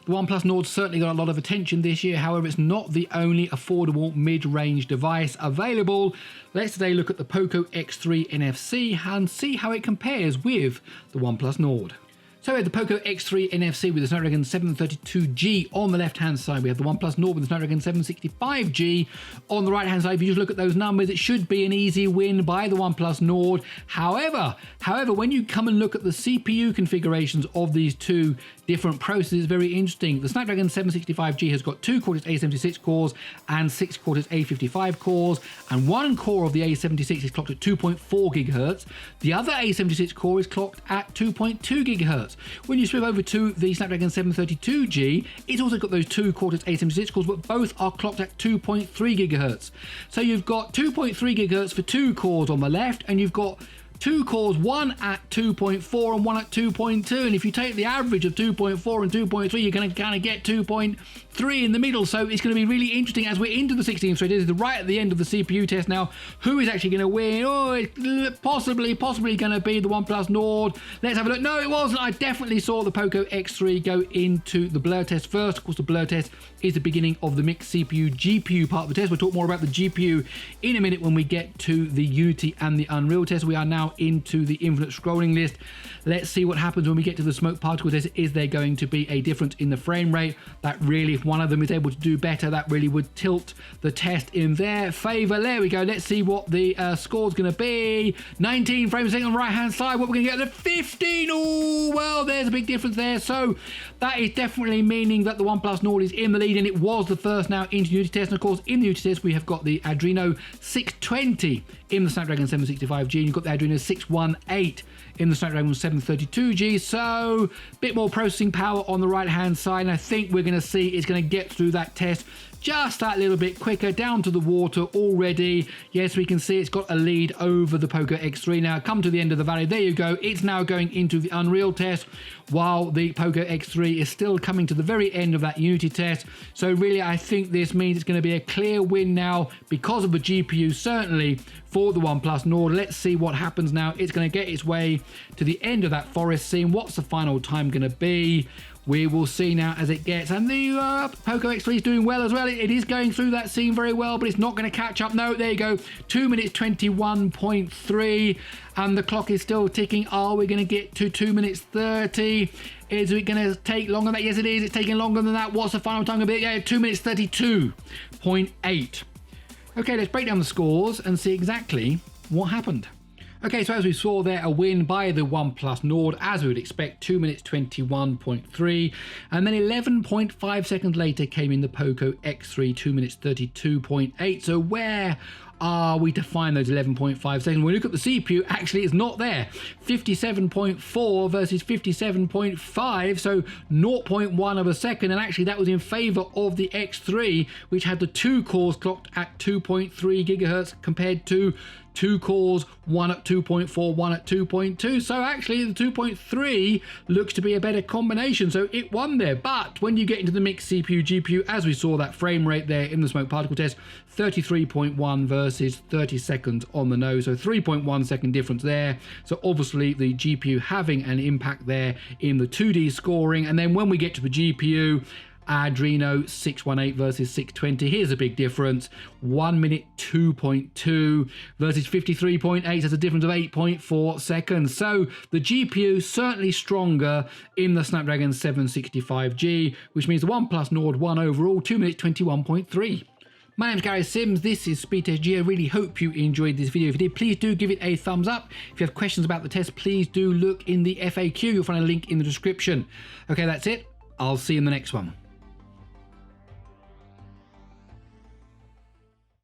The OnePlus Nord certainly got a lot of attention this year. However, it's not the only affordable mid-range device available. Let's today look at the Poco X3 NFC and see how it compares with the OnePlus Nord. So we have the Poco X3 NFC with the Snapdragon 732G on the left-hand side. We have the OnePlus Nord with the Snapdragon 765G on the right-hand side. If you just look at those numbers, it should be an easy win by the OnePlus Nord. However, when you come and look at the CPU configurations of these two different processors, it's very interesting. The Snapdragon 765G has got 2 Cortex A76 cores and 6 Cortex A55 cores, and one core of the A76 is clocked at 2.4 GHz. The other A76 core is clocked at 2.2 GHz. When you switch over to the Snapdragon 732G, it's also got those 2 Cortex A76 cores, but both are clocked at 2.3 GHz. So you've got 2.3 GHz for 2 cores on the left, and you've got 2 cores, one at 2.4 and one at 2.2, and if you take the average of 2.4 and 2.3, you're going to kind of get 2.3 in the middle. So it's going to be really interesting as we're into the 16th thread. This is right at the end of the CPU test now. Who is actually going to win? Oh, it's possibly going to be the OnePlus Nord. Let's have a look. No, it wasn't. I definitely saw the Poco X3 go into the blur test first. Of course, the blur test is the beginning of the mixed CPU GPU part of the test. We'll talk more about the GPU in a minute when we get to the Unity and the Unreal test. We are now into the infinite scrolling list. Let's see what happens when we get to the smoke particle test. Is there going to be a difference in the frame rate? That really, if one of them is able to do better, that really would tilt the test in their favor. There we go. Let's see what the score's going to be. 19 frames a second on the right hand side. What we're going to get to 15. Oh, well, there's a big difference there. So that is definitely meaning that the OnePlus Nord is in the lead, and it was the first now into Unity test. And of course, in the Unity test, we have got the Adreno 620 in the Snapdragon 765G, and you've got the Adreno 618 in the Snapdragon 732G. So a bit more processing power on the right hand side, and I think we're going to see it's going to get through that test just that little bit quicker. Down to the water already. Yes, we can see it's got a lead over the Poco X3. Now come to the end of the valley. There you go. It's now going into the Unreal test, while the Poco X3 is still coming to the very end of that Unity test. So really, I think this means it's going to be a clear win now because of the GPU, certainly for the OnePlus Nord. Let's see what happens now. It's going to get its way to the end of that forest scene. What's the final time going to be? We will see now as it gets. And the Poco X3 is doing well as well. It is going through that scene very well, but it's not going to catch up. No, there you go. 2 minutes 21.3. And the clock is still ticking. Are we going to get to 2 minutes 30? Is it going to take longer than that? Yes, it is. It's taking longer than that. What's the final time going to be? Yeah, 2 minutes 32.8. Okay, let's break down the scores and see exactly what happened. Okay, so as we saw there, a win by the OnePlus Nord, as we would expect, 2 minutes 21.3, and then 11.5 seconds later came in the Poco X3, 2 minutes 32.8. So where are we to find those 11.5 seconds? When we look at the CPU, actually it's not there. 57.4 versus 57.5, so 0.1 of a second, and actually that was in favor of the X3, which had the 2 cores clocked at 2.3 gigahertz compared to 2 cores, one at 2.4, one at 2.2. So actually the 2.3 looks to be a better combination, so it won there. But when you get into the mixed CPU GPU, as we saw that frame rate there in the smoke particle test, 33.1 versus 30 seconds on the nose, so 3.1 second difference there. So obviously the GPU having an impact there in the 2D scoring. And then when we get to the GPU, Adreno 618 versus 620. Here's a big difference. 1 minute 2.2 versus 53.8. That's a difference of 8.4 seconds. So the GPU certainly stronger in the Snapdragon 765G, which means the OnePlus Nord won overall, 2 minutes 21.3. My name's Gary Sims, this is SpeedTest. I really hope you enjoyed this video. If you did, please do give it a thumbs up. If you have questions about the test, please do look in the FAQ. You'll find a link in the description. Okay, that's it. I'll see you in the next one.